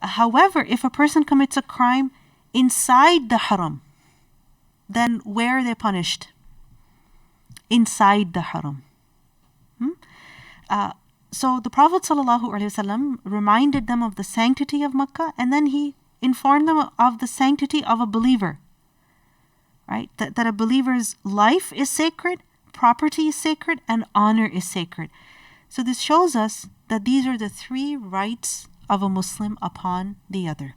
However, if a person commits a crime inside the haram, then where are they punished? Inside the haram. So the Prophet ﷺ reminded them of the sanctity of Makkah, and then he informed them of the sanctity of a believer. Right? That a believer's life is sacred, property is sacred, and honor is sacred. So this shows us that these are the 3 rights of a Muslim upon the other.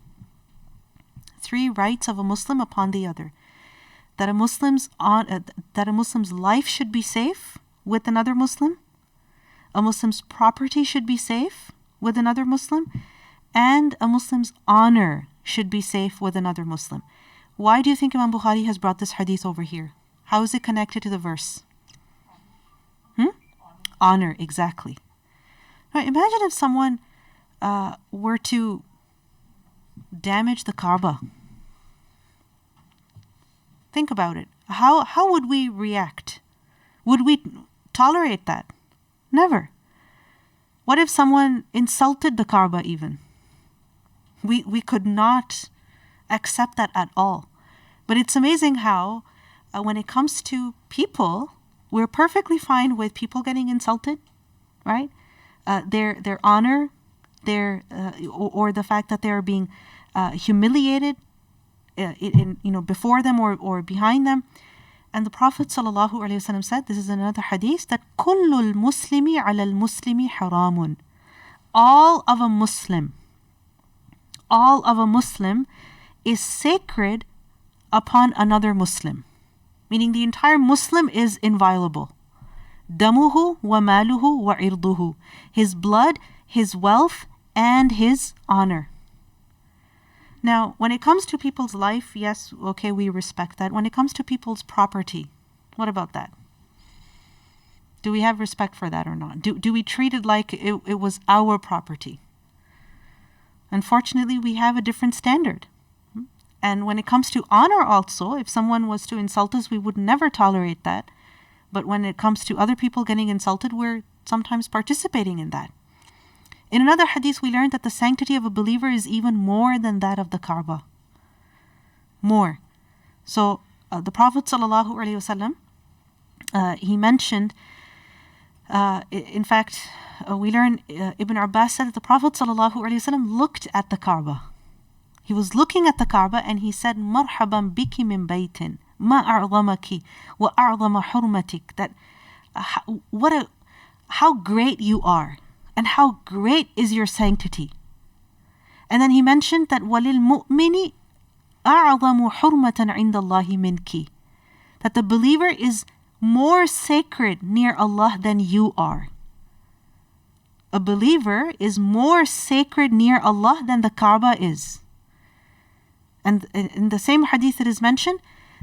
3 rights of a Muslim upon the other. That a Muslim's life should be safe with another Muslim. A Muslim's property should be safe with another Muslim. And a Muslim's honor should be safe with another Muslim. Why do you think Imam Bukhari has brought this hadith over here? How is it connected to the verse? Honor, exactly. Now, imagine if someone were to damage the Kaaba. Think about it. How would we react? Would we tolerate that? Never. What if someone insulted the Kaaba even? We could not accept that at all. But it's amazing how when it comes to people, we're perfectly fine with people getting insulted, right? Their honor, or the fact that they're being humiliated before them or behind them. And the Prophet ﷺ said, this is another hadith, that كُلُّ الْمُسْلِمِ عَلَى الْمُسْلِمِ حَرَامٌ. All of a Muslim is sacred upon another Muslim. Meaning the entire Muslim is inviolable. Damuhu wa maluhu wa irduhu. His blood, his wealth, and his honor. Now, when it comes to people's life, yes, okay, we respect that. When it comes to people's property, what about that? Do we have respect for that or not? Do we treat it like it was our property? Unfortunately, we have a different standard. And when it comes to honor also, if someone was to insult us, we would never tolerate that. But when it comes to other people getting insulted, we're sometimes participating in that. In another hadith, we learned that the sanctity of a believer is even more than that of the Kaaba. More. So the Prophet ﷺ, he mentioned, in fact, we learn Ibn Abbas said that the Prophet ﷺ looked at the Kaaba. He was looking at the Kaaba and he said, "Marhaban biki min baytin, ma a'zamaki wa a'zama hurmatik." That how great you are, and how great is your sanctity. And then he mentioned that walil mu'mini a'zamu hurmatan 'inda Allahi minki. That the believer is more sacred near Allah than you are. A believer is more sacred near Allah than the Kaaba is. And in the same hadith it is mentioned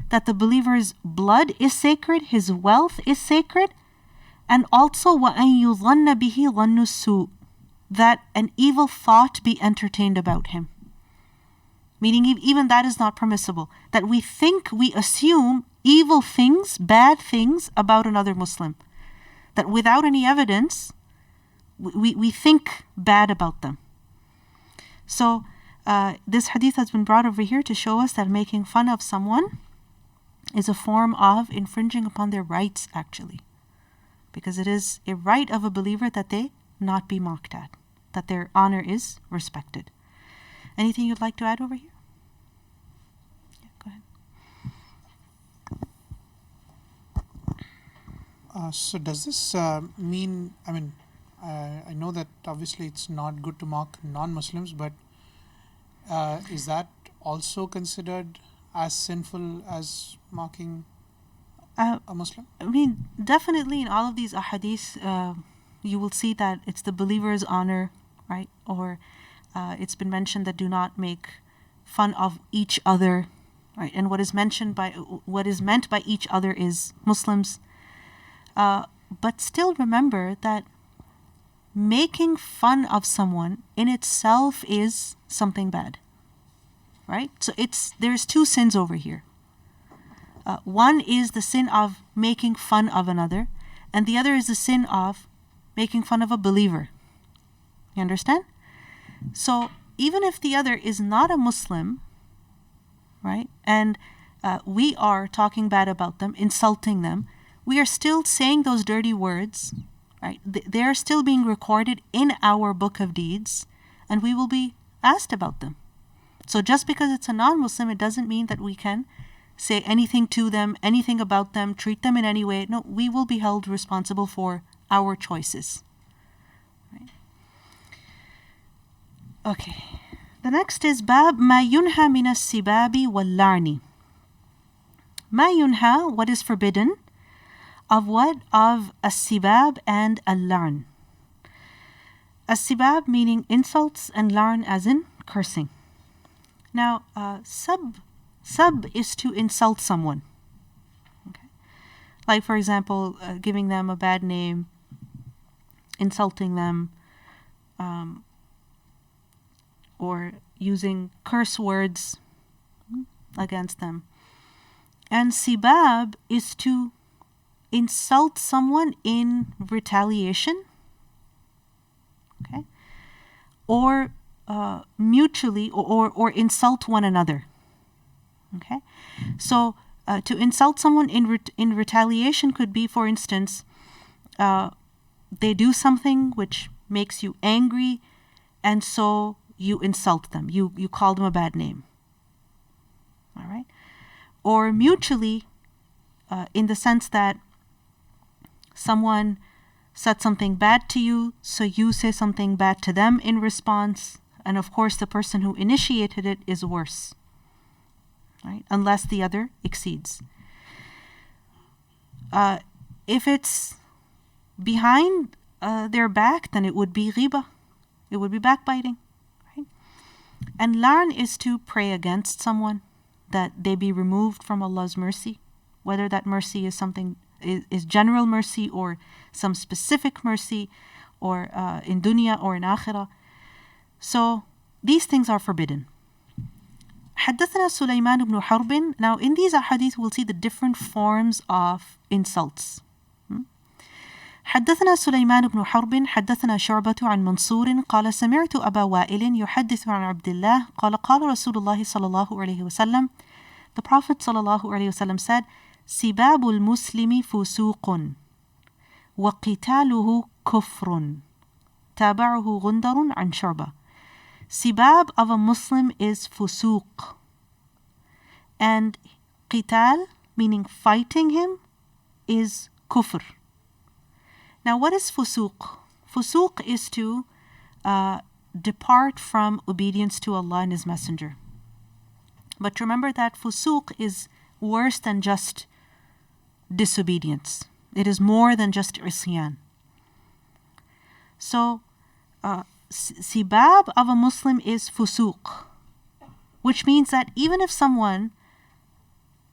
that the believer's blood is sacred, his wealth is sacred, and also وَأَن يُظَنَّ بِهِ ظَنُّ السُّوءِ, that an evil thought be entertained about him. Meaning even that is not permissible. That we assume evil things, bad things about another Muslim. That without any evidence, we think bad about them. So this hadith has been brought over here to show us that making fun of someone is a form of infringing upon their rights, actually. Because it is a right of a believer that they not be mocked at, that their honor is respected. Anything you'd like to add over here? Yeah, go ahead. So does this mean, I know that obviously it's not good to mock non-Muslims, but is that also considered as sinful as mocking a Muslim? Definitely in all of these ahadith, you will see that it's the believer's honor, right? Or it's been mentioned that do not make fun of each other, right? And what is meant by each other is Muslims. But still remember that making fun of someone in itself is something bad, right? So there's two sins over here. One is the sin of making fun of another, and the other is the sin of making fun of a believer. You understand? So even if the other is not a Muslim, right, and we are talking bad about them, insulting them, we are still saying those dirty words, right? They are still being recorded in our book of deeds, and we will be asked about them. So just because it's a non-Muslim, it doesn't mean that we can say anything to them, anything about them, treat them in any way. No, we will be held responsible for our choices. Right? Okay. The next is Bab Ma Yunha Min As-Sibabi Wal-La'ni. Ma Yunha, what is forbidden? Of what? Of As-Sibab and Al-La'an. As-Sibab meaning insults, and La'an as in cursing. Now, sub is to insult someone. Okay. Like, for example, giving them a bad name, insulting them, or using curse words against them. And sibab is to insult someone in retaliation, okay, or mutually, or insult one another. Okay, so to insult someone in retaliation could be, for instance, they do something which makes you angry, and so you insult them. You call them a bad name. All right, or mutually, in the sense that someone said something bad to you, so you say something bad to them in response, and of course the person who initiated it is worse. Right? Unless the other exceeds. If it's behind their back, then it would be ghiba. It would be backbiting. Right? And la'an is to pray against someone, that they be removed from Allah's mercy, whether that mercy is something is general mercy or some specific mercy, or in dunya or in akhirah. So these things are forbidden. حدثنا سليمان بن حرب. Now in these ahadith we'll see the different forms of insults. حدثنا سليمان بن حرب حدثنا شعبة عن منصور قال سمعت أبا وائل يحدث عن عبد الله قال قال رسول الله صلى الله عليه وسلم. The Prophet صلى الله عليه وسلم said, سباب المسلم فسوق وقتاله كفر. تابعه غندر عن شعبة. Sibab of a Muslim is fusuq, and qital, meaning fighting him, is kufr. Now what is fusuq? Fusuq is to depart from obedience to Allah and His Messenger. But remember that fusuq is worse than just disobedience. It is more than just isyan. So sibab of a Muslim is fusuq, which means that even if someone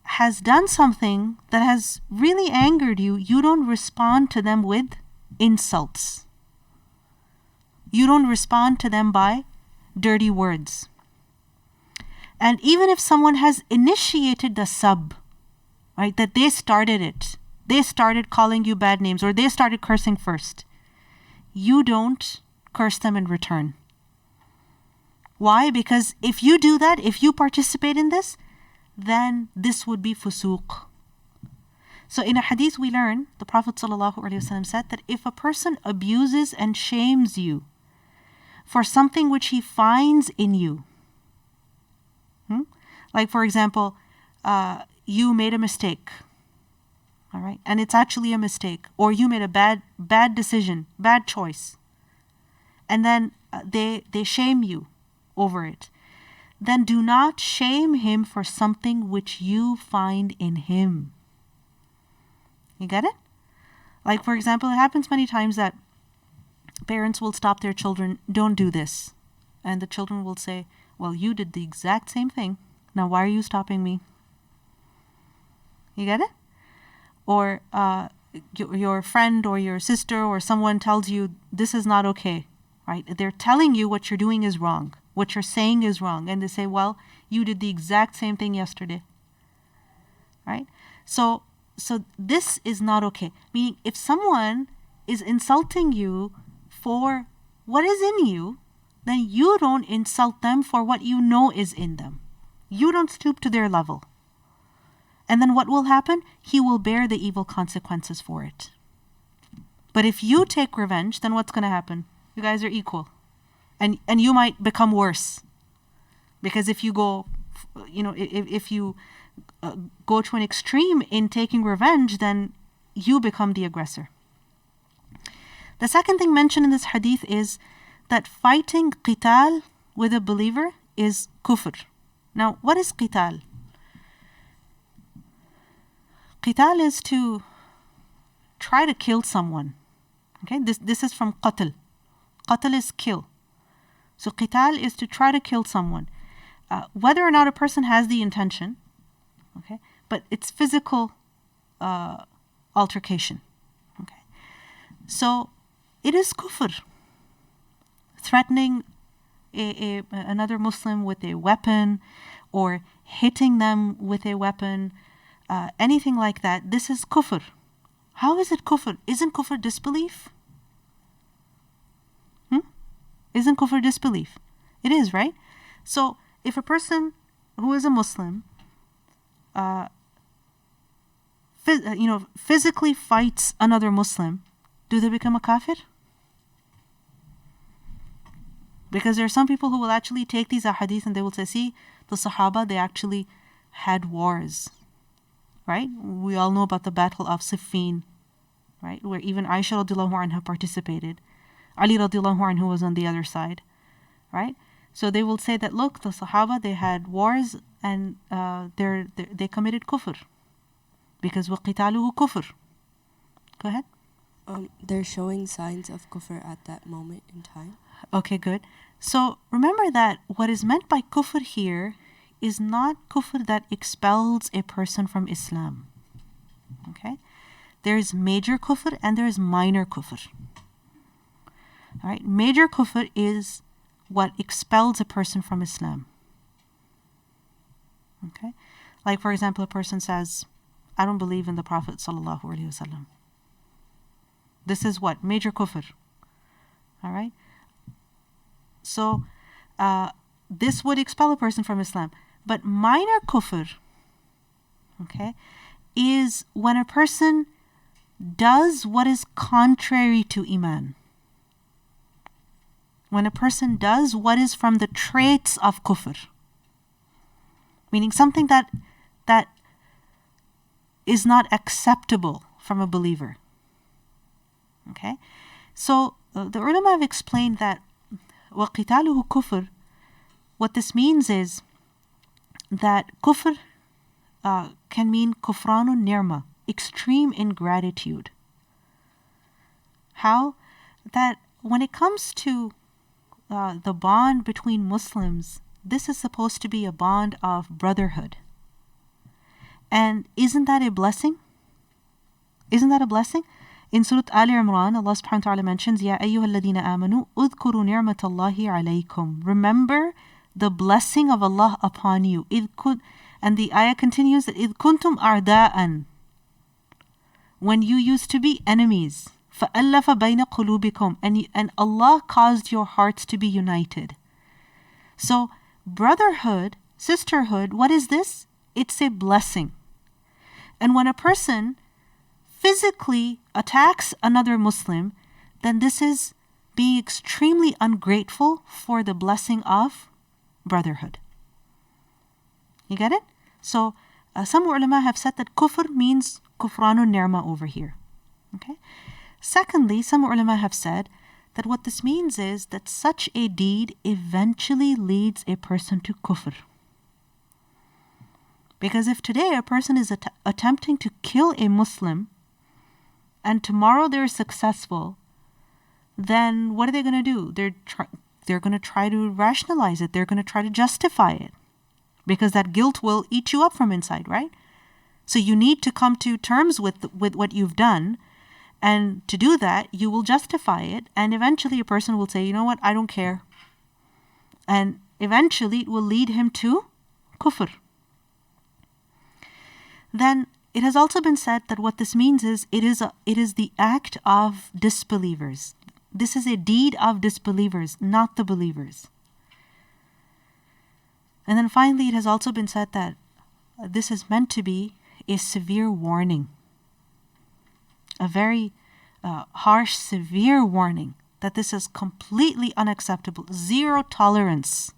has done something that has really angered you, you don't respond to them with insults. You don't respond to them by dirty words. And even if someone has initiated the sub, right, that they started it, they started calling you bad names, or they started cursing first, you don't curse them in return. Why? Because if you do that, if you participate in this, then this would be fusuq. So in a hadith we learn, the Prophet ﷺ said that if a person abuses and shames you for something which he finds in you, like for example, you made a mistake, all right, and it's actually a mistake, or you made a bad decision, bad choice, and then they shame you over it, then do not shame him for something which you find in him. You get it? Like for example, it happens many times that parents will stop their children, don't do this. And the children will say, well, you did the exact same thing. Now why are you stopping me? You get it? Or your friend or your sister or someone tells you this is not okay. Right? They're telling you what you're doing is wrong, what you're saying is wrong, and they say, well, you did the exact same thing yesterday. Right? So this is not okay. Meaning, if someone is insulting you for what is in you, then you don't insult them for what you know is in them. You don't stoop to their level. And then what will happen? He will bear the evil consequences for it. But if you take revenge, then what's going to happen? You guys are equal. And you might become worse. Because if you go, if you go to an extreme in taking revenge, then you become the aggressor. The second thing mentioned in this hadith is that fighting qital with a believer is kufr. Now, what is qital? Qital is to try to kill someone. Okay, this is from qatl. Qatl is kill. So qital is to try to kill someone. Whether or not a person has the intention, okay, but it's physical altercation. Okay, so it is kufr. Threatening another Muslim with a weapon or hitting them with a weapon, anything like that, this is kufr. How is it kufr? Isn't kufr disbelief? Isn't kufr disbelief? It is, right? So if a person who is a Muslim physically fights another Muslim, do they become a kafir? Because there are some people who will actually take these ahadith and they will say, see, the Sahaba, they actually had wars, right? We all know about the battle of Siffin, right? Where even Aisha radiallahu anha participated. Ali radiallahu anhu was on the other side, right? So they will say that, look, the Sahaba, they had wars and they committed kufr. Because وَقِتَالُهُ kufr. Go ahead. They're showing signs of kufr at that moment in time. Okay, good. So remember that what is meant by kufr here is not kufr that expels a person from Islam. Okay? There is major kufr and there is minor kufr. All right? Major kufr is what expels a person from Islam. Okay? Like, for example, a person says, I don't believe in the Prophet sallallahu alaihi wasallam. This is what? Major kufr. All right? So, this would expel a person from Islam. But minor kufr, okay, is when a person does what is contrary to iman. When a person does what is from the traits of kufr. Meaning something that is not acceptable from a believer. Okay? So, the ulama have explained that وَقِتَالُهُ كُفْرٌ. What this means is that kufr can mean kufranun nirma, extreme ingratitude. How? That when it comes to the bond between Muslims, this is supposed to be a bond of brotherhood. And isn't that a blessing? Isn't that a blessing? In Surah Al Imran, Allah subhanahu wa ta'ala mentions, Ya ayyuha alladhina amanu, udhkuru ni'matallahi alaykum. Remember the blessing of Allah upon you. And the ayah continues that إِذْ كُنْتُمْ أَعْدَاءً. When you used to be enemies. فَأَلَّفَ بَيْنَ قُلُوبِكُمْ. And Allah caused your hearts to be united. So, brotherhood, sisterhood, what is this? It's a blessing. And when a person physically attacks another Muslim, then this is being extremely ungrateful for the blessing of brotherhood. You get it? So, some ulama have said that kufr means kufranun ni'ma over here. Okay? Secondly, some ulama have said that what this means is that such a deed eventually leads a person to kufr. Because if today a person is attempting to kill a Muslim and tomorrow they're successful, then what are they going to do? They're going to try to rationalize it. They're going to try to justify it. Because that guilt will eat you up from inside, right? So you need to come to terms with what you've done. And to do that, you will justify it. And eventually a person will say, you know what, I don't care. And eventually it will lead him to kufr. Then it has also been said that what this means is it is the act of disbelievers. This is a deed of disbelievers, not the believers. And then finally, it has also been said that this is meant to be a severe warning, a very harsh, severe warning that this is completely unacceptable. Zero tolerance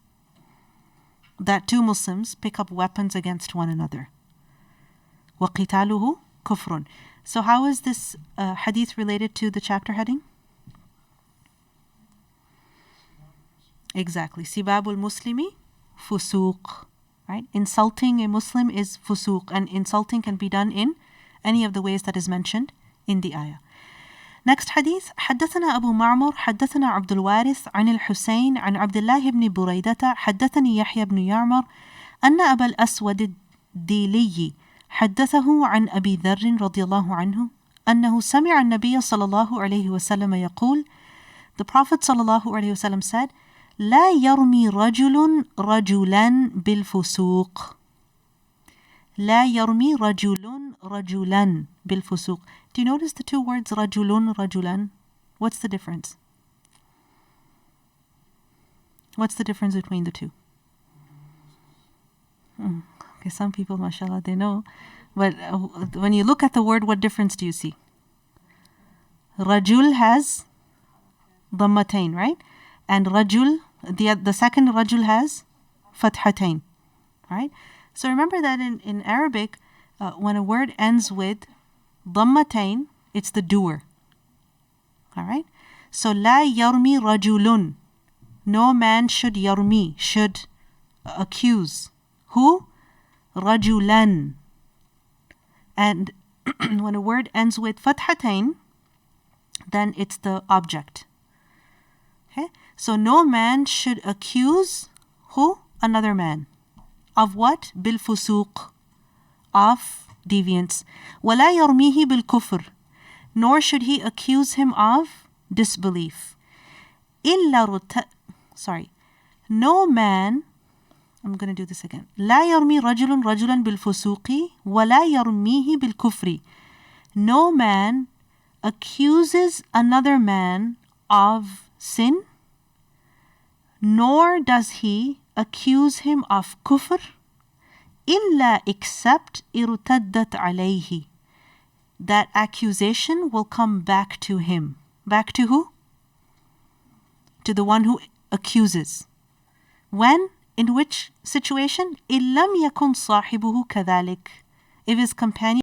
that two Muslims pick up weapons against one another. وَقِتَالُهُ كُفْرٌ. So how is this hadith related to the chapter heading? Exactly. Sibabul Muslimi fusuq. Right? Insulting a Muslim is fusuq, and insulting can be done in any of the ways that is mentioned in the ayah. Next hadith. حدثنا أبو معمر حدثنا عبد الوارث عن الحسين عن عبد الله بن بريدة حدثني يحيى بن يعمر أن أبا الأسود الديلي حدثه عن أبي ذر رضي الله عنه أنه سمع النبي صلى الله عليه وسلم يقول, the Prophet صلى الله عليه وسلم said, لا يرمي رجل رجلا بالفسوق. لا يرمي رجل رجلا بالفسوق. Do you notice the two words رجل رجلا? What's the difference? What's the difference between the two? Okay, some people, mashallah, they know. But when you look at the word, what difference do you see? Rajul has dhammatain, right? And rajul, the second rajul has fathatain, right? So remember that in Arabic, when a word ends with dhammatain, it's the doer. All right? So la yarmi rajulun. No man should yarmi, should accuse. Who? Rajulan. And when a word ends with fathatain, then it's the object. Okay? So no man should accuse who? Another man. Of what? Bil fusuq. Of deviance. وَلَا يَرْمِيهِ بِالْكُفْرِ. Nor should he accuse him of disbelief. No man, I'm going to do this again. لا يرمي رجل رجلا بالفسوق ولا يرميه بالكفر. No man accuses another man of sin, nor does he accuse him of kufr, إلا except ارتدت عليه. That accusation will come back to him. Back to who? To the one who accuses. When? In which situation? إِن لَمْ يَكُنْ صَاحِبُهُ كَذَلِكَ. If his companion